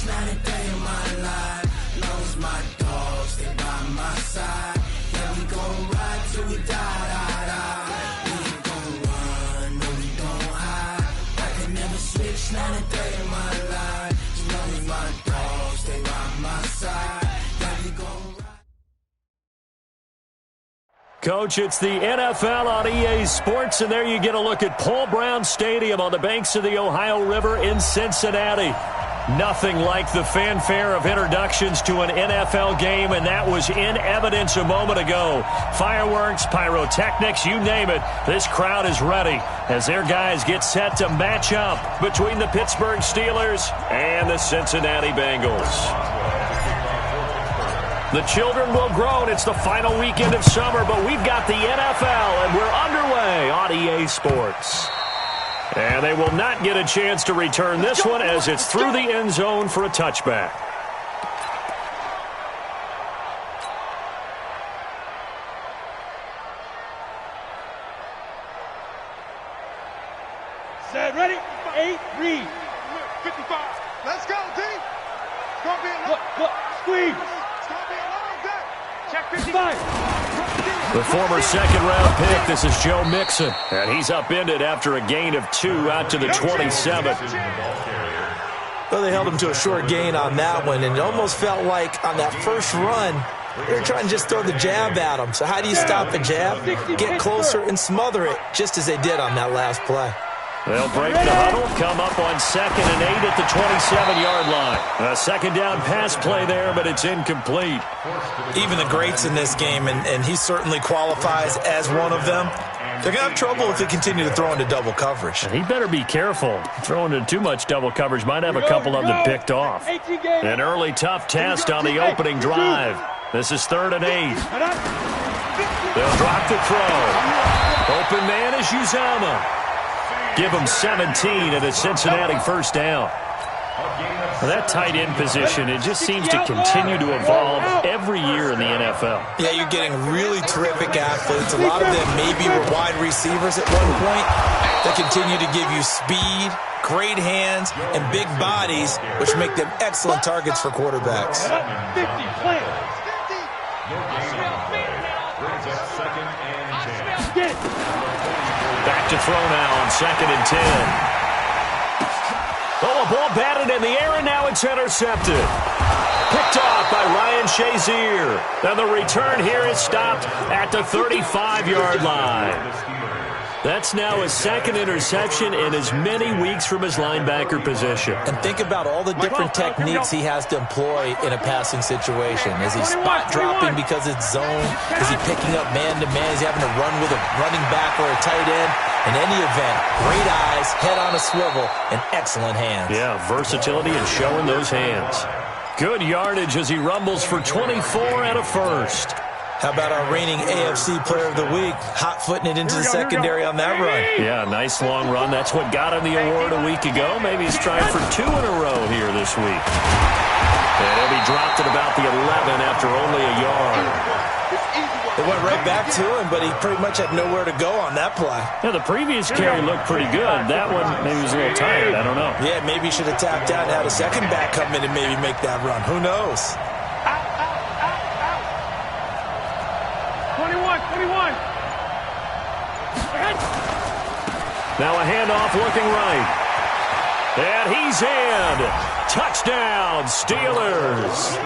Not a day in my life. Long as my dogs stay by my side. Yeah, we gon' ride till we die. We ain't gon' run, no, we don't hide. I can never switch, not a day in my life. As long as my dogs stay by my side. Yeah, we gon' ride. Coach, it's the NFL on EA Sports, and there you get a look at Paul Brown Stadium on the banks of the Ohio River in Cincinnati. Nothing like the fanfare of introductions to an NFL game, and that was in evidence a moment ago. Fireworks, pyrotechnics, you name it. This crowd is ready as their guys get set to match up between the Pittsburgh Steelers and the Cincinnati Bengals. The children will groan. It's the final weekend of summer, but we've got the NFL, and we're underway on EA Sports. And they will not get a chance to return this one as it's through the end zone for a touchback. Set, ready? 8, read. 55. Let's go, D. It's going to be a long Look, squeeze. It's going to be a long day. Check 55. The former second-round pick, this is Joe Mixon. And he's upended after a gain of 2 out to the 27. Well, they held him to a short gain on that one, and it almost felt like on that first run, they were trying to just throw the jab at him. So how do you stop a jab? Get closer and smother it, just as they did on that last play. They'll break the huddle, come up on 2nd and 8 at the 27-yard line. A second down pass play there, but it's incomplete. Even the greats in this game, and he certainly qualifies as one of them, they're going to have trouble if they continue to throw into double coverage. And he better be careful. Throwing into too much double coverage might have a couple of them picked off. An early tough test on the opening drive. This is 3rd and 8. They'll drop the throw. Open man is Uzama. Give them 17 and a Cincinnati first down. Well, that tight end position, it just seems to continue to evolve every year in the NFL. Yeah, you're getting really terrific athletes. A lot of them maybe were wide receivers at one point. They continue to give you speed, great hands, and big bodies, which make them excellent targets for quarterbacks. 50, play. Back to throw now on 2nd and 10. Oh, a ball batted in the air, and now it's intercepted. Picked off by Ryan Shazier. And the return here is stopped at the 35-yard line. That's now his 2nd interception in as many weeks from his linebacker position. And think about all the different techniques he has to employ in a passing situation. Is he spot dropping because it's zone? Is he picking up man-to-man? Is he having to run with a running back or a tight end? In any event, great eyes, head on a swivel, and excellent hands. Yeah, versatility and showing those hands. Good yardage as he rumbles for 24 and a first. How about our reigning AFC Player of the Week, hot-footing it into the secondary on that run? Yeah, nice long run. That's what got him the award a week ago. Maybe he's trying for 2 in a row here this week. And he'll be dropped at about the 11 after only a yard. They went right back to him, but he pretty much had nowhere to go on that play. Yeah, the previous carry looked pretty good. That one maybe was a little tired. I don't know. Yeah, maybe he should have tapped out and had a second back come in and maybe make that run. Who knows? 21. Now a handoff looking right. And he's in. Touchdown, Steelers.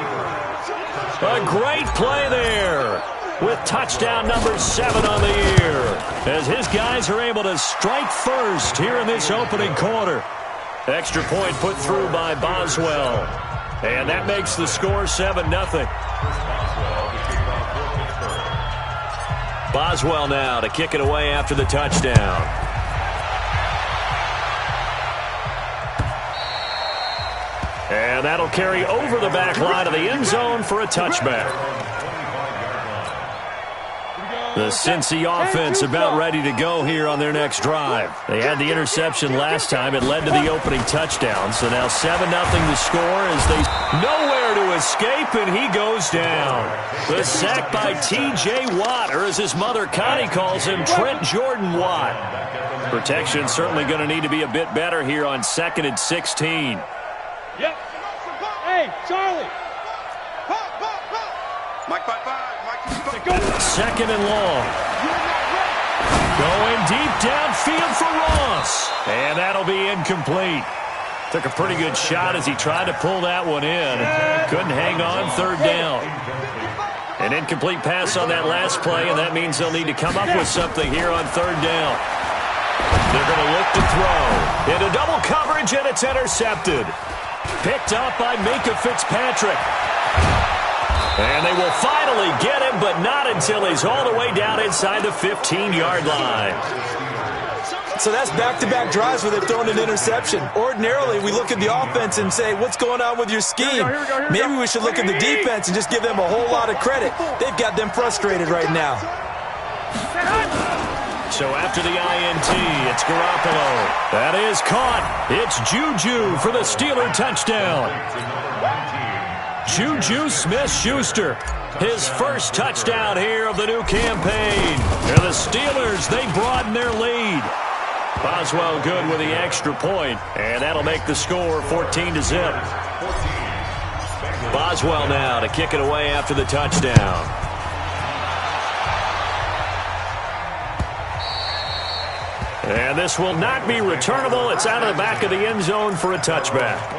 A great play there with touchdown number 7 on the year as his guys are able to strike first here in this opening quarter. Extra point put through by Boswell. And that makes the score 7-0. Boswell now to kick it away after the touchdown. And that'll carry over the back line of the end zone for a touchback. The Cincy offense about ready to go here on their next drive. They had the interception last time. It led to the opening touchdown. So now 7-0 the score as they nowhere to escape, and he goes down. The sack by T.J. Watt, or as his mother Connie calls him, Trent Jordan Watt. Protection certainly going to need to be a bit better here on 2nd and 16. Yep. Hey, Charlie. Mike 5-5. Second and long. Going deep downfield for Ross. And that'll be incomplete. Took a pretty good shot as he tried to pull that one in. Couldn't hang on, 3rd down. An incomplete pass on that last play, and that means they'll need to come up with something here on 3rd down. They're going to look to throw. Into double coverage, and it's intercepted. Picked up by Minka Fitzpatrick. And they will finally get him, but not until he's all the way down inside the 15-yard line. So that's back-to-back drives where they've thrown an interception. Ordinarily, we look at the offense and say, what's going on with your scheme? Maybe we should look at the defense and just give them a whole lot of credit. They've got them frustrated right now. So after the INT, it's Garoppolo. That is caught. It's Juju for the Steeler touchdown. Juju Smith-Schuster, his first touchdown here of the new campaign. And the Steelers, they broaden their lead. Boswell good with the extra point, and that'll make the score 14-0. Boswell now to kick it away after the touchdown. And this will not be returnable. It's out of the back of the end zone for a touchback.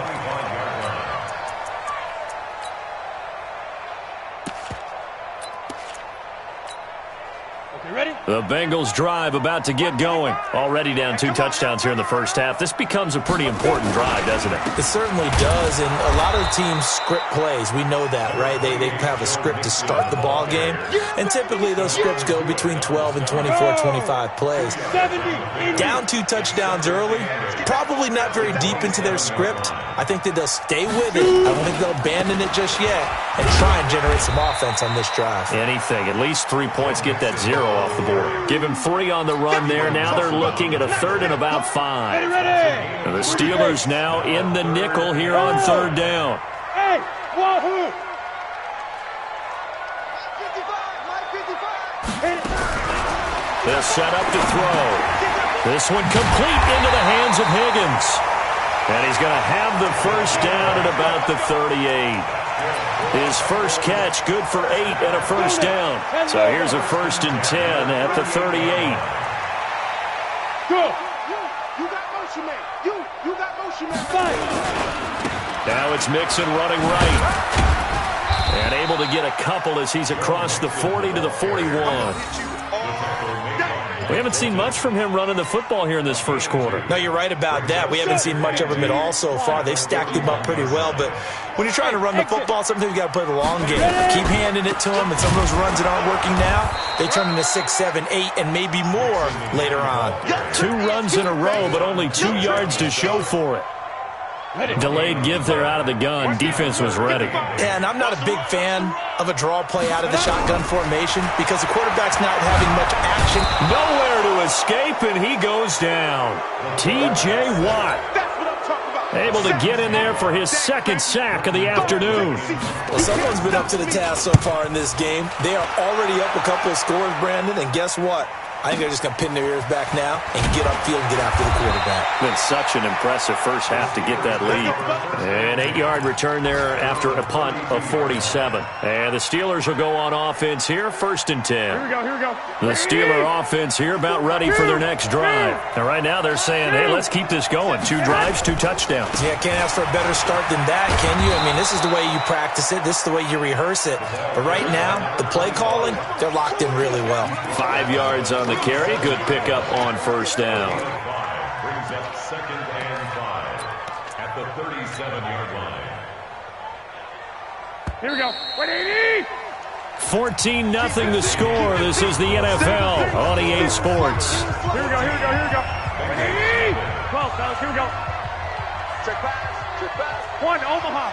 The Bengals drive about to get going. Already down 2 touchdowns here in the first half. This becomes a pretty important drive, doesn't it? It certainly does, and a lot of the teams script plays. We know that, right? They have a script to start the ball game, and typically those scripts go between 12 and 24, 25 plays. Down 2 touchdowns early, probably not very deep into their script. I think that they'll stay with it. I don't think they'll abandon it just yet and try and generate some offense on this drive. Anything. At least 3 points, get that 0 off the board. Give him 3 on the run there. Now they're looking at a 3rd and about 5. And the Steelers now in the nickel here on 3rd down. Hey, wahoo! They'll set up to throw. This one complete into the hands of Higgins. And he's going to have the first down at about the 38. His first catch, good for 8 and a first down. So here's a 1st and 10 at the 38. Go. You got motion, man. You got motion, man. Fight. Now it's Mixon running right. And able to get a couple as he's across the 40 to the 41. We haven't seen much from him running the football here in this first quarter. No, you're right about that. We haven't seen much of him at all so far. They've stacked him up pretty well, but when you're trying to run the football, sometimes you got to play the long game. Keep handing it to him, and some of those runs that aren't working now, they turn into 6, 7, 8, and maybe more later on. 2 runs in a row, but only 2 yards to show for it. Delayed give there out of the gun. Defense was ready. Yeah, and I'm not a big fan of a draw play out of the shotgun formation because the quarterback's not having much action. Nowhere to escape, and he goes down. T.J. Watt able to get in there for his 2nd sack of the afternoon. Well, someone's been up to the task so far in this game. They are already up a couple of scores, Brandon, and guess what? I think they're just going to pin their ears back now and get upfield and get after the quarterback. Been such an impressive first half to get that lead. An 8-yard return there after a punt of 47. And the Steelers will go on offense here, 1st and 10. Here we go. The Steeler offense here about ready for their next drive. And right now they're saying, hey, let's keep this going. 2 drives, 2 touchdowns. Yeah, can't ask for a better start than that, can you? I mean, this is the way you practice it. This is the way you rehearse it. But right now, the play calling, they're locked in really well. 5 yards on the carry. Good pickup on 1st down. Brings up 2nd and 5 at the 37-yard line. Here we go. 180. 14-0 the score. This is the NFL on EA Sports. Here we go. 180. 12, fellas. Here we go. Check pass. 1, Omaha.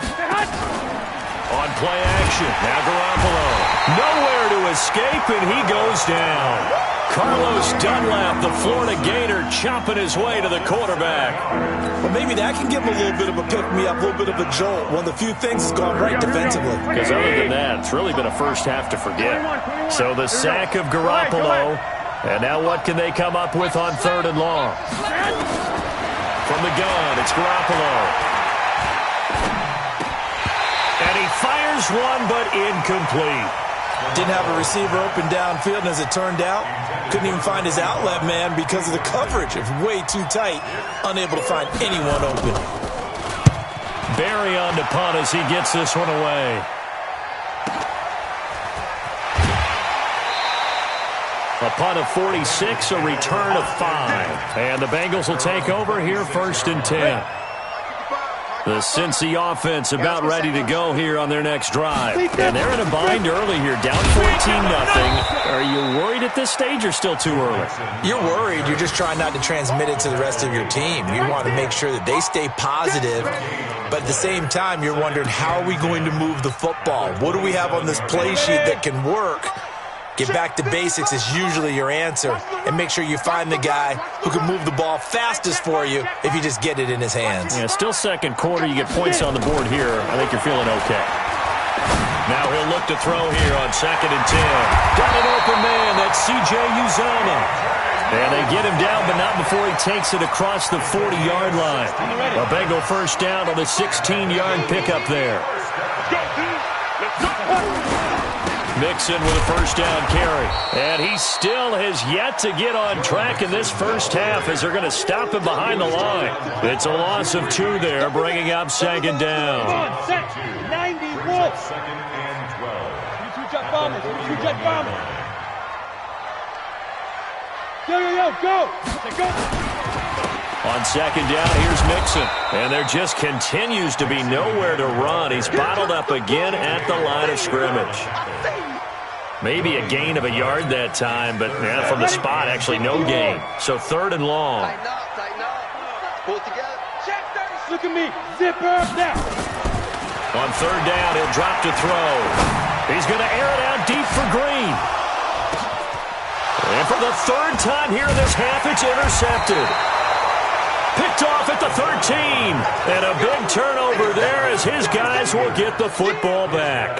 Say hut. On play action, now Garoppolo. Nowhere to escape, and he goes down. Carlos Dunlap, the Florida Gator, chopping his way to the quarterback. Well, maybe that can give him a little bit of a pick-me-up, a little bit of a jolt. One of the few things that's gone right defensively. Because other than that, it's really been a first half to forget. So the sack of Garoppolo, and now what can they come up with on 3rd and long? From the gun, it's Garoppolo. And he fires one, but incomplete. Didn't have a receiver open downfield, and as it turned out, couldn't even find his outlet man because of the coverage. It was way too tight, unable to find anyone open. Barry on to punt as he gets this one away. A punt of 46, a return of 5. And the Bengals will take over here 1st and 10. The Cincy offense about ready to go here on their next drive. And they're in a bind early here, down 14-0. Are you worried at this stage or still too early? You're worried. You're just trying not to transmit it to the rest of your team. You want to make sure that they stay positive. But at the same time, you're wondering, how are we going to move the football? What do we have on this play sheet that can work? Get back to basics is usually your answer. And make sure you find the guy who can move the ball fastest for you if you just get it in his hands. Yeah, still second quarter. You get points on the board here. I think you're feeling okay. Now he'll look to throw here on 2nd and 10. Got an open man. That's C.J. Uzomah. And they get him down, but not before he takes it across the 40-yard line. A Bengal first down on the 16-yard pickup there. Mixon with a first down carry. And he still has yet to get on track in this first half as they're going to stop him behind the line. It's a loss of 2 there, bringing up 2nd down. 91. 2nd and 12. 2 jet bombers. 2 jet bombers. Go. On 2nd down, here's Mixon. And there just continues to be nowhere to run. He's bottled up again at the line of scrimmage. Maybe a gain of a yard that time, but from the spot, actually no gain. So 3rd and long. Tighten up. Pull it together. Look at me. Zip up now. On 3rd down, he'll drop to throw. He's going to air it out deep for Green. And for the 3rd time here in this half, it's intercepted. Picked off at the 13. And a big turnover there as his guys will get the football back.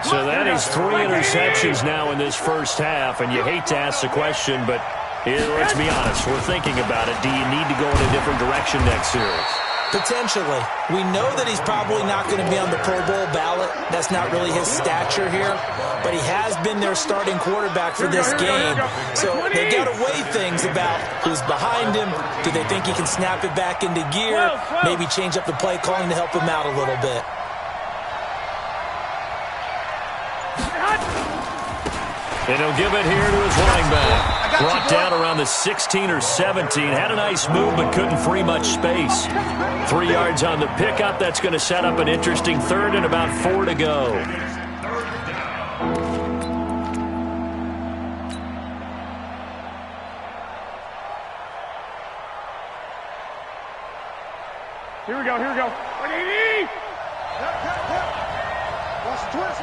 So that is 3 interceptions now in this first half. And you hate to ask the question, but let's be honest. We're thinking about it. Do you need to go in a different direction next series? Potentially. We know that he's probably not going to be on the Pro Bowl ballot. That's not really his stature here. But he has been their starting quarterback for this game. So they've got to weigh things about who's behind him. Do they think he can snap it back into gear? Maybe change up the play calling to help him out a little bit. And he'll give it here to his running back. Brought down around the 16 or 17. Had a nice move, but couldn't free much space. 3 yards on the pickup. That's going to set up an interesting 3rd and about 4 to go. Here we go. Watch the twist.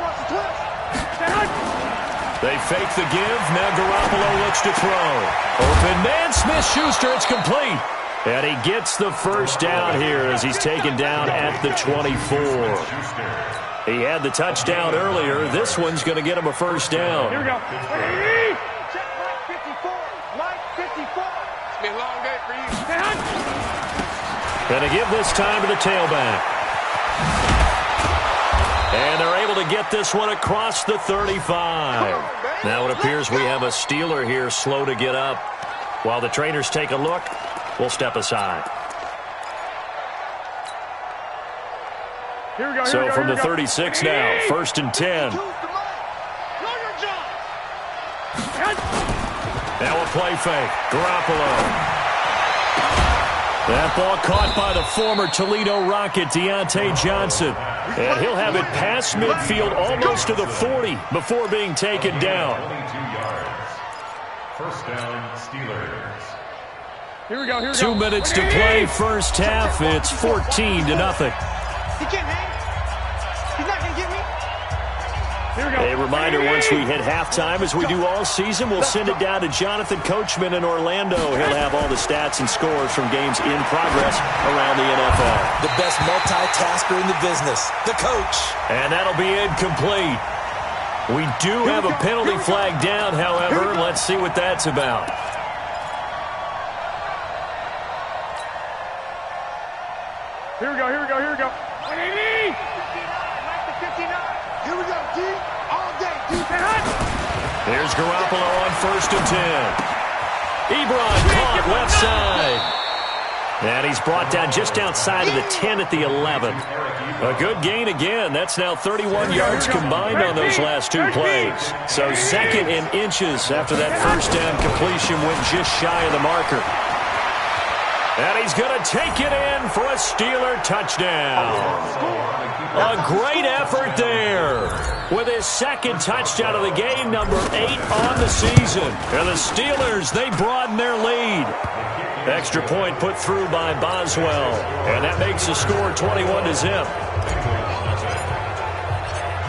They fake the give. Now Garoppolo looks to throw. Open man, Smith-Schuster. It's complete. And he gets the first down here as he's taken down at the 24. He had the touchdown earlier. This one's going to get him a first down. Here we go. Check Mike 54. It's been a long day for you. Going to give this time to the tailback. And they're able to get this one across the 35. Now it appears we have a Steeler here slow to get up. While the trainers take a look, we'll step aside. Here we go. So from the 36 now, 1st and 10. Now a play fake. Garoppolo. That ball caught by the former Toledo Rocket, Deontay Johnson. And he'll have it past midfield almost to the 40 before being taken down. 22 yards. First down, Steelers. Here we go. 2 minutes to play first half. It's 14-0. He can't hang. A reminder, once we hit halftime, as we do all season, we'll send it down to Jonathan Coachman in Orlando. He'll have all the stats and scores from games in progress around the NFL. The best multitasker in the business, the coach. And that'll be incomplete. We do have a penalty flag down, however. Let's see what that's about. Here we go. 180! 59. Here we go, D. All day, D. Here's Garoppolo on 1st and 10. Ebron caught left side. And he's brought down just outside of the 10 at the 11. A good gain again. That's now 31 yards combined on those last two plays. So 2nd in inches after that first down completion went just shy of the marker. And he's going to take it in for a Steeler touchdown. A great effort there with his 2nd touchdown of the game, number 8 on the season. And the Steelers, they broaden their lead. Extra point put through by Boswell. And that makes the score 21-0.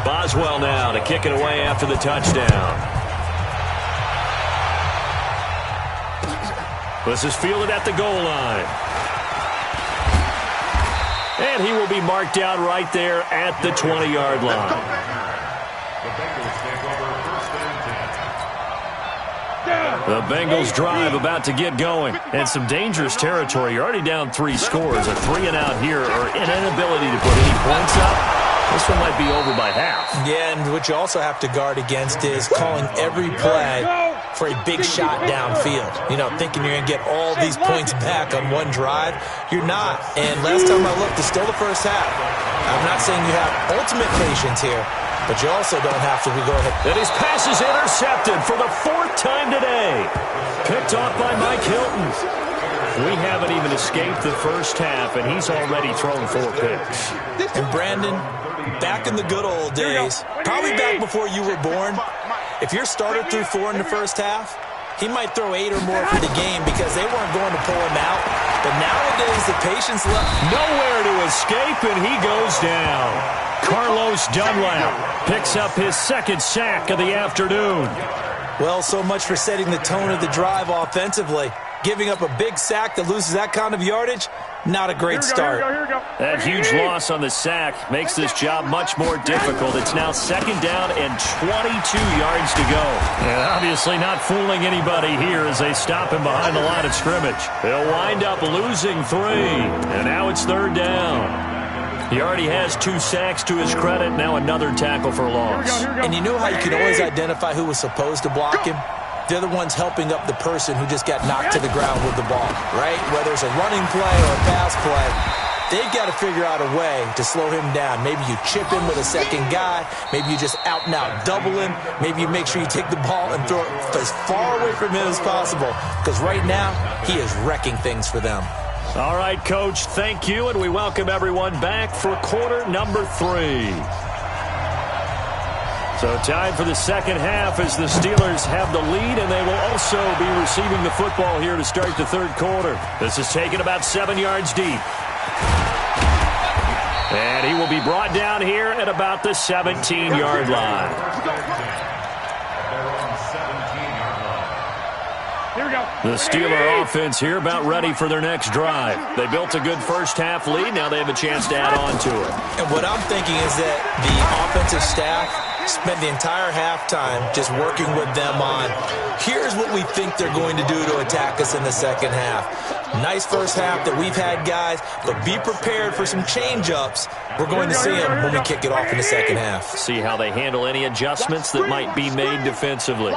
Boswell now to kick it away after the touchdown. This is fielded at the goal line. And he will be marked out right there at the 20-yard line. The Bengals drive about to get going. And some dangerous territory. You're already down 3 scores. A 3-and-out here or an inability to put any points up. This one might be over by half. Yeah, and what you also have to guard against is calling every play for a big shot downfield. You know, thinking you're going to get all these points back on one drive. You're not. And last time I looked, it's still the first half. I'm not saying you have ultimate patience here, but you also don't have to go ahead. And his pass is intercepted for the 4th time today. Picked off by Mike Hilton. We haven't even escaped the first half, and he's already thrown 4 picks. And Brandon, back in the good old days, probably back before you were born, if your starter threw 4 in the first half, he might throw 8 or more for the game because they weren't going to pull him out. But nowadays, the patience left. Nowhere to escape, and he goes down. Carlos Dunlap picks up his 2nd sack of the afternoon. Well, so much for setting the tone of the drive offensively. Giving up a big sack that loses that kind of yardage, not a great start. That huge loss on the sack makes this job much more difficult. It's now 2nd down and 22 yards to go. And obviously not fooling anybody here as they stop him behind the line of scrimmage. They'll wind up losing 3, and now it's 3rd down. He already has 2 sacks to his credit, now another tackle for loss. And you know how you can always identify who was supposed to block him? They're the ones helping up the person who just got knocked to the ground with the ball, right? Whether it's a running play or a pass play, they've got to figure out a way to slow him down. Maybe you chip him with a 2nd guy. Maybe you just out-and-out double him. Maybe you make sure you take the ball and throw it as far away from him as possible. Because right now, he is wrecking things for them. All right, Coach, thank you, and we welcome everyone back for quarter number 3. So time for the 2nd half as the Steelers have the lead, and they will also be receiving the football here to start the 3rd quarter. This is taken about 7 yards deep. And he will be brought down here at about the 17-yard line. The Steeler offense here about ready for their next drive. They built a good first half lead. Now they have a chance to add on to it. And what I'm thinking is that the offensive staff spent the entire halftime just working with them on, here's what we think they're going to do to attack us in the 2nd half. Nice first half that we've had, guys, but be prepared for some change-ups. We're going to see them when we kick it off in the 2nd half. See how they handle any adjustments that might be made defensively.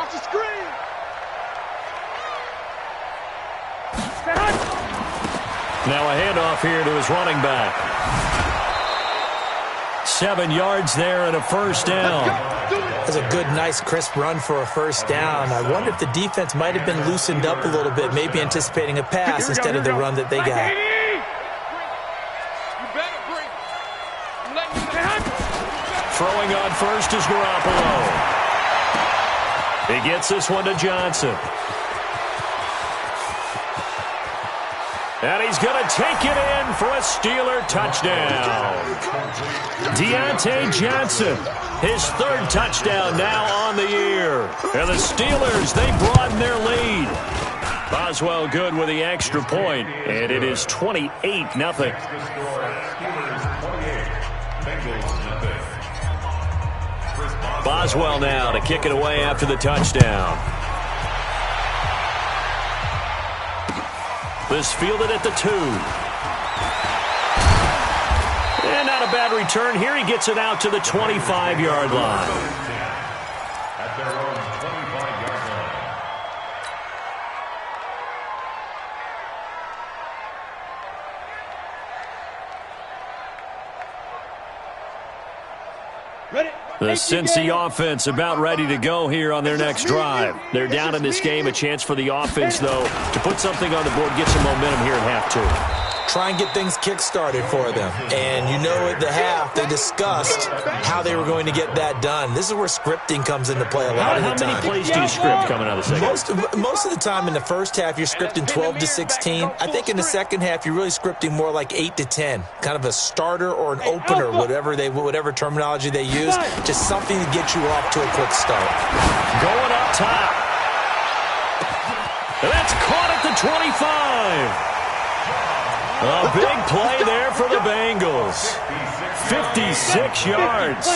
Now a handoff here to his running back. 7 yards there and a 1st down. That's a good, nice, crisp run for a 1st down. I wonder if the defense might have been loosened up a little bit, maybe anticipating a pass instead of the run that they got. Throwing on first is Garoppolo. He gets this one to Johnson. And he's going to take it in for a Steeler touchdown. Deontay Johnson, his third touchdown now on the year. And the Steelers, they broaden their lead. Boswell good with the extra point, and it is 28-0. Boswell now to kick it away after the touchdown. This fielded at the 2. And not a bad return. Here he gets it out to the 25-yard line. At their own 25-yard line. The Cincy offense about ready to go here on their next drive. They're down in this game. A chance for the offense, though, to put something on the board, get some momentum here at half 2. Try and get things kick-started for them. And you know at the half, they discussed how they were going to get that done. This is where scripting comes into play a lot of the time. How many plays do you script coming out of the second? Most of the time in the first half, you're scripting 12 to 16. I think in the second half, you're really scripting more like 8 to 10. Kind of a starter or an opener, whatever terminology they use. Just something to get you off to a quick start. Going up top. That's caught at the 25. A big play there for the Bengals. 56 yards.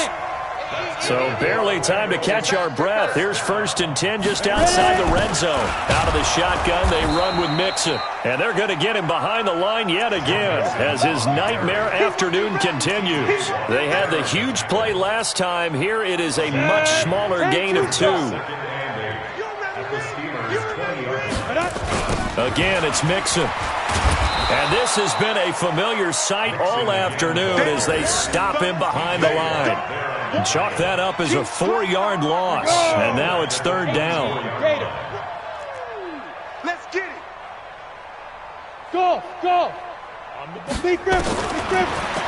So barely time to catch our breath. Here's 1st and 10 just outside the red zone. Out of the shotgun, they run with Mixon. And they're going to get him behind the line yet again as his nightmare afternoon continues. They had the huge play last time. Here it is a much smaller gain of 2. Again, it's Mixon. And this has been a familiar sight all afternoon as they stop him behind the line. And chalk that up as a 4-yard loss. And now it's 3rd down. Let's get it. Go.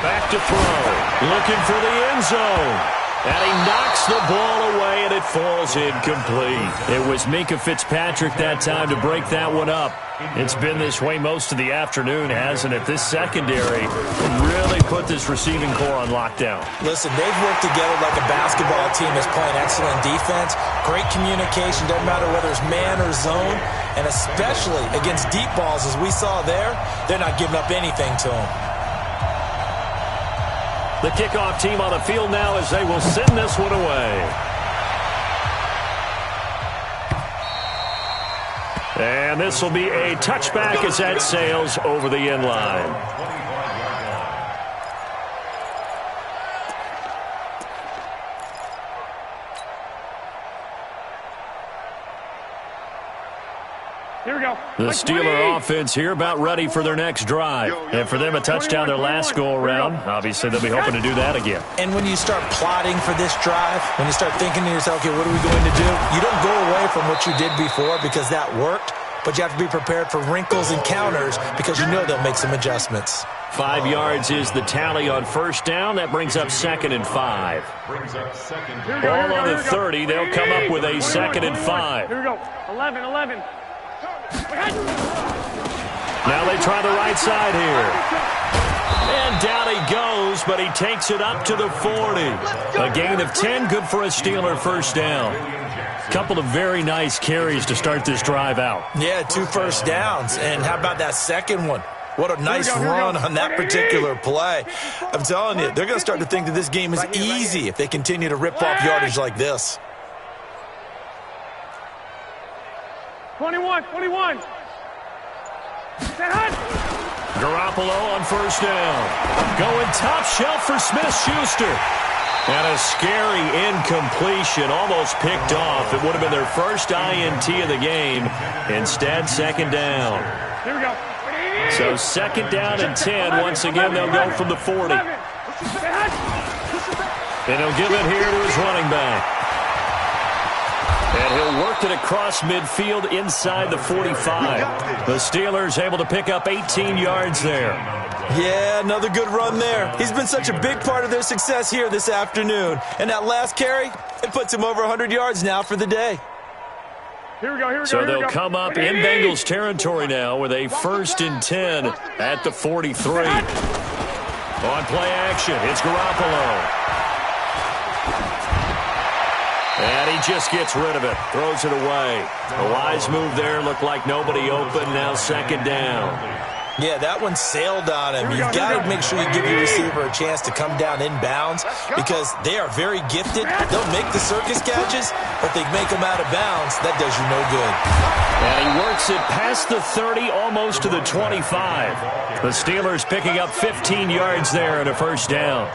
Back to throw. Looking for the end zone. And he knocks the ball away, and it falls incomplete. It was Minkah Fitzpatrick that time to break that one up. It's been this way most of the afternoon, hasn't it? This secondary really put this receiving core on lockdown. Listen, they've worked together like a basketball team that's playing excellent defense. Great communication, doesn't matter whether it's man or zone. And especially against deep balls, as we saw there, they're not giving up anything to them. The kickoff team on the field now as they will send this one away. And this will be a touchback as that sails over the end line. Here we go. The Steeler offense here about ready for their next drive. And for them, a touchdown their last go-around. Obviously, they'll be hoping to do that again. And when you start plotting for this drive, when you start thinking to yourself, okay, what are we going to do? You don't go away from what you did before because that worked, but you have to be prepared for wrinkles and counters because you know they'll make some adjustments. 5 yards is the tally on 1st down. That brings up 2nd and 5. Ball on the 30. They'll come up with a 2nd and 5. Here we go. 11. Now they try the right side here. And down he goes, but he takes it up to the 40. A gain of 10, good for a Steeler 1st down. Couple of very nice carries to start this drive out. Yeah, 2 first downs. And how about that second one? What a nice run on that particular play. I'm telling you, they're going to start to think that this game is easy if they continue to rip off yardage like this. 21. Garoppolo on 1st down. Going top shelf for Smith-Schuster. And a scary incompletion, almost picked off. It would have been their first INT of the game. Instead, 2nd down. Here we go. So 2nd down and 10. Once again, they'll go from the 40. And he'll give it here to his running back. And he'll work it across midfield inside the 45. The Steelers able to pick up 18 yards there. Yeah, another good run there. He's been such a big part of their success here this afternoon. And that last carry, it puts him over 100 yards now for the day. So they'll come up in Bengals territory now with a 1st and 10 at the 43. On play action, it's Garoppolo. And he just gets rid of it, throws it away. A wise move there, looked like nobody open, now 2nd down. Yeah, that one sailed on him. You've got to make sure you give your receiver a chance to come down inbounds because they are very gifted. They'll make the circus catches, but they make them out of bounds. That does you no good. And he works it past the 30, almost to the 25. The Steelers picking up 15 yards there and a 1st down.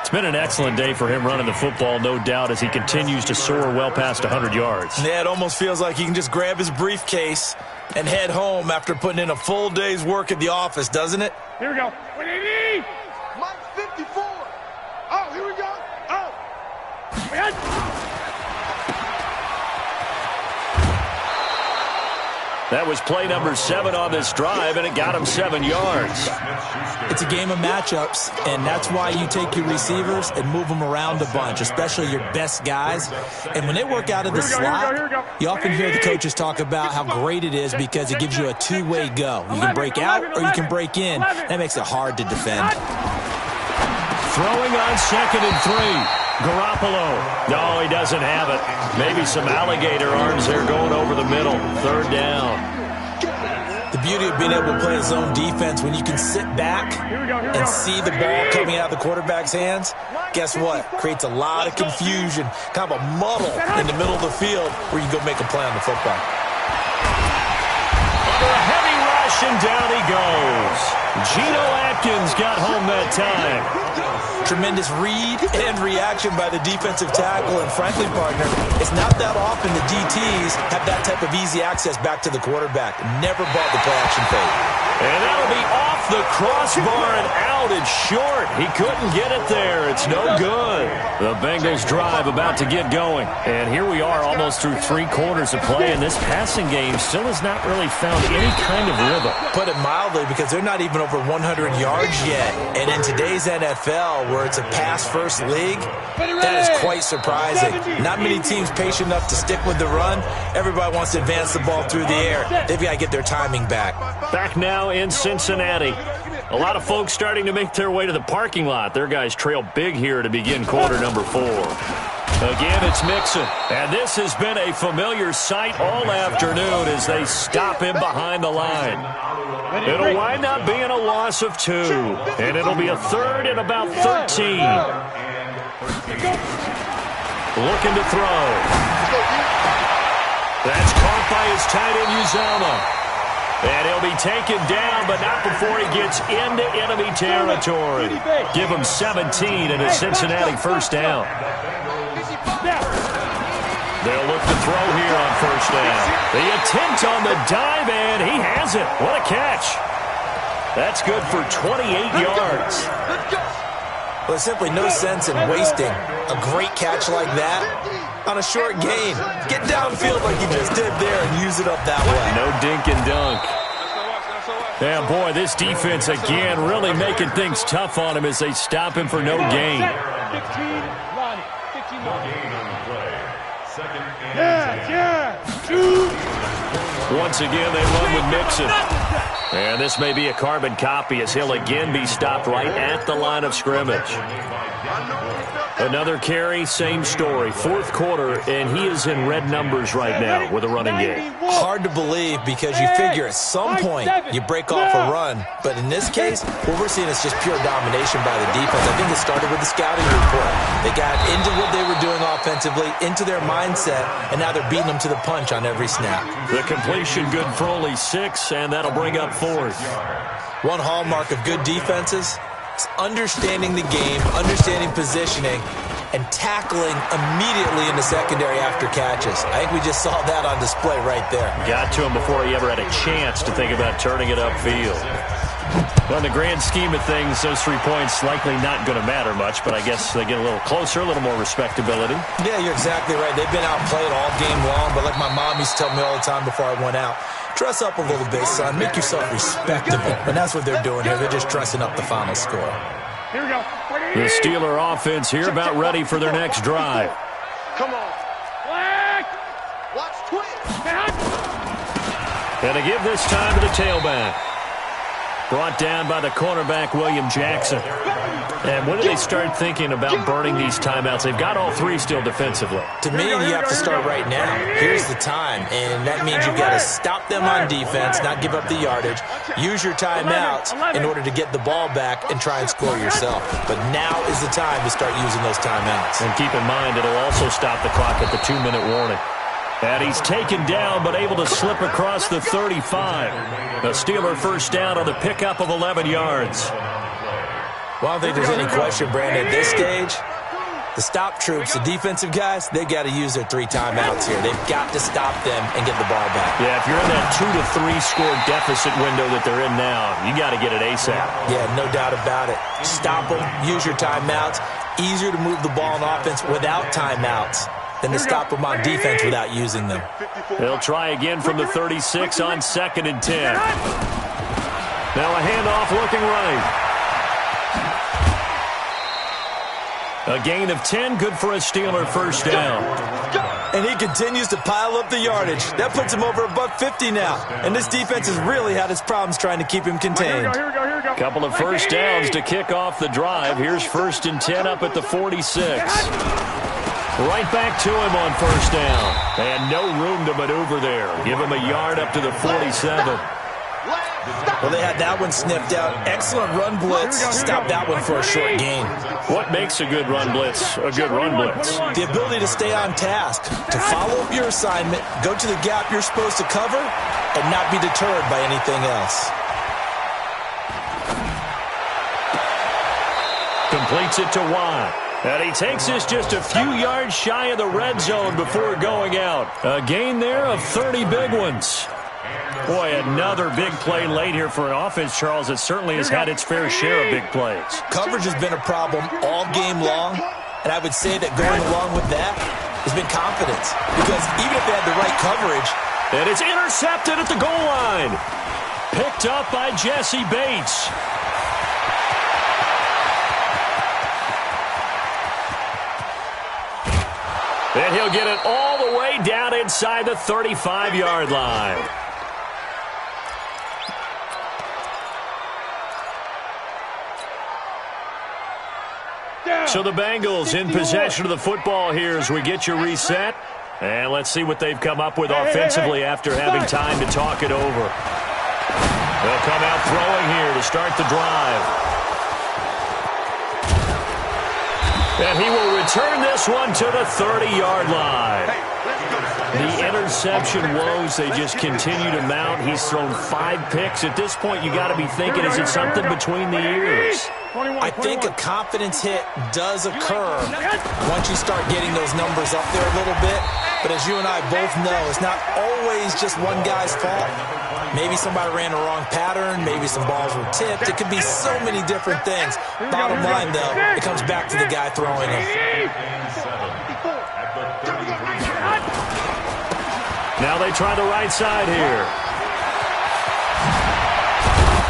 It's been an excellent day for him running the football, no doubt, as he continues to soar well past 100 yards. Yeah, it almost feels like he can just grab his briefcase and head home after putting in a full day's work at the office, doesn't it? Here we go. Mike 54. Oh, here we go. Oh. That was play number 7 on this drive, and it got him 7 yards. It's a game of matchups, and that's why you take your receivers and move them around a bunch, especially your best guys. And when they work out of the slot, you often hear the coaches talk about how great it is because it gives you a two-way go. You can break out or you can break in. That makes it hard to defend. Throwing on 2nd and 3. Garoppolo. No, he doesn't have it. Maybe some alligator arms there going over the middle. 3rd down. The beauty of being able to play a zone defense when you can sit back and see the ball coming out of the quarterback's hands, guess what? Creates a lot of confusion, kind of a muddle in the middle of the field where you can go make a play on the football. Under a heavy rush, and down he goes. Geno Atkins got home that time. Tremendous read and reaction by the defensive tackle. And frankly, partner, it's not that often the DTs have that type of easy access back to the quarterback. Never bought the play action fake. And that'll be off the crossbar and out. It's short. He couldn't get it there. It's no good. The Bengals drive about to get going. And here we are almost through 3 quarters of play, and this passing game still has not really found any kind of rhythm. Put it mildly, because they're not even over 100 yards yet. And in today's NFL, where it's a pass-first league, that is quite surprising. Not many teams patient enough to stick with the run. Everybody wants to advance the ball through the air. They've got to get their timing back. Back now in Cincinnati. A lot of folks starting to make their way to the parking lot. Their guys trail big here to begin quarter number 4. Again, it's Mixon. And this has been a familiar sight all afternoon as they stop him behind the line. It'll wind up being a loss of 2. And it'll be a 3rd and about 13. Looking to throw. That's caught by his tight end, Uzomah. And he'll be taken down, but not before he gets into enemy territory. Give him 17 and a Cincinnati 1st down. They'll look to throw here on 1st down. The attempt on the dive, and he has it. What a catch. That's good for 28 yards. Well, there's simply no sense in wasting a great catch like that on a short gain. Get downfield like you just did there and use it up that way. No dink and dunk. Yeah, boy, this defense again really making things tough on him as they stop him for no gain. 15, Lonnie. 15, Lonnie. No gain on the play. 2nd and 10. Once again, they run with Mixon. And this may be a carbon copy as he'll again be stopped right at the line of scrimmage. Another carry, same story. 4th quarter, and he is in red numbers right now with a running game. Hard to believe because you figure at some point you break off a run. But in this case, what we're seeing is just pure domination by the defense. I think it started with the scouting report. They got into what they were doing offensively, into their mindset, and now they're beating them to the punch on every snap. The completion good for only 6, and that'll bring up 4th. One hallmark of good defenses is understanding the game, understanding positioning, and tackling immediately in the secondary after catches. I think we just saw that on display right there. Got to him before he ever had a chance to think about turning it upfield. Well, in the grand scheme of things, those 3 points likely not going to matter much, but I guess they get a little closer, a little more respectability. Yeah, you're exactly right. They've been outplayed all game long, but like my mom used to tell me all the time before I went out, dress up a little bit, son. Make yourself respectable. And that's what they're doing here. They're just dressing up the final score. Here we go. The Steeler offense here about ready for their next drive. Come on. Black. Watch twist. And to give this time to the tailback. Brought down by the cornerback, William Jackson. And when do they start thinking about burning these timeouts? They've got all three still defensively. To me, you have to start right now. Here's the time, and that means you've got to stop them on defense, not give up the yardage. Use your timeouts in order to get the ball back and try and score yourself. But now is the time to start using those timeouts. And keep in mind, it'll also stop the clock at the 2-minute warning. And he's taken down, but able to slip across the 35. The Steeler first down on the pickup of 11 yards. Well, I don't think there's any question, Brandon, at this stage, the stop troops, the defensive guys, they got to use their 3 timeouts here. They've got to stop them and get the ball back. Yeah, if you're in that 2 to 3 score deficit window that they're in now, you got to get it ASAP. Yeah, no doubt about it. Stop them, use your timeouts. Easier to move the ball on offense without timeouts than to stop them on defense without using them. They'll try again from the 36 on 2nd and 10. Now a handoff looking right. A gain of 10, good for a Steeler first down. And he continues to pile up the yardage. That puts him over $150 now. And this defense has really had its problems trying to keep him contained. Here we go. Couple of first downs to kick off the drive. Here's 1st and 10 up at the 46. Right back to him on first down. And no room to maneuver there. Give him a yard up to the 47. Well, they had that one sniffed out. Excellent run blitz. Stop that one for a short gain. What makes a good run blitz a good run blitz? The ability to stay on task, to follow up your assignment, go to the gap you're supposed to cover, and not be deterred by anything else. Completes it to Watt. And he takes this just a few yards shy of the red zone before going out. A gain there of 30 big ones. Boy, another big play late here for an offense, Charles, that certainly has had its fair share of big plays. Coverage has been a problem all game long, and I would say that going along with that has been confidence. Because even if they had the right coverage... And it's intercepted at the goal line. Picked up by Jesse Bates. And he'll get it all the way down inside the 35-yard line. So the Bengals in possession of the football here as we get you reset. And let's see what they've come up with offensively after having time to talk it over. They'll come out throwing here to start the drive. And he will return this one to the 30-yard line. The interception woes, they just continue to mount. He's thrown 5 picks. At this point, you got to be thinking, is it something between the ears? I think a confidence hit does occur once you start getting those numbers up there a little bit. But as you and I both know, it's not always just one guy's fault. Maybe somebody ran a wrong pattern. Maybe some balls were tipped. It could be so many different things. Bottom line, though, it comes back to the guy throwing them. Now they try the right side here.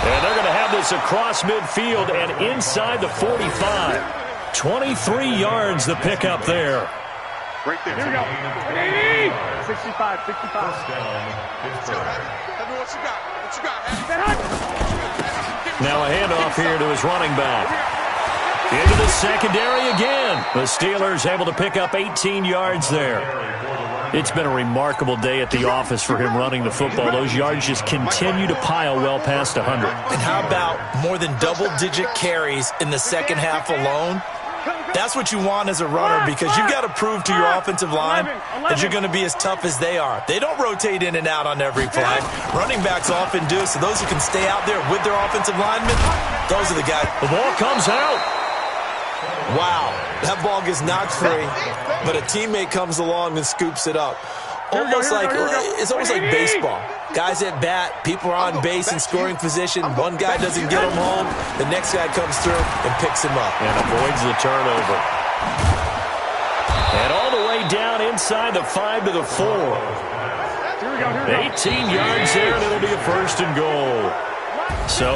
And they're going to have this across midfield and inside the 45. 23 yards the pickup there. Right there. Here we go. 65. First down, Pittsburgh. What you got? Now a handoff here to his running back. Into the secondary again. The Steelers able to pick up 18 yards there. It's been a remarkable day at the office for him running the football. Those yards just continue to pile well past 100. And how about more than double-digit carries in the second half alone? That's what you want as a runner, because you've got to prove to your offensive line that you're going to be as tough as they are. They don't rotate in and out on every play. Running backs often do, so those who can stay out there with their offensive linemen, those are the guys. The ball comes out. Wow, that ball gets knocked free, but a teammate comes along and scoops it up. It's almost like baseball. Guys at bat, people are on base in scoring position. One guy doesn't get him home. The next guy comes through and picks him up. And avoids the turnover. And all the way down inside the 5 to the 4. 18 yards there, and it'll be a 1st and goal. So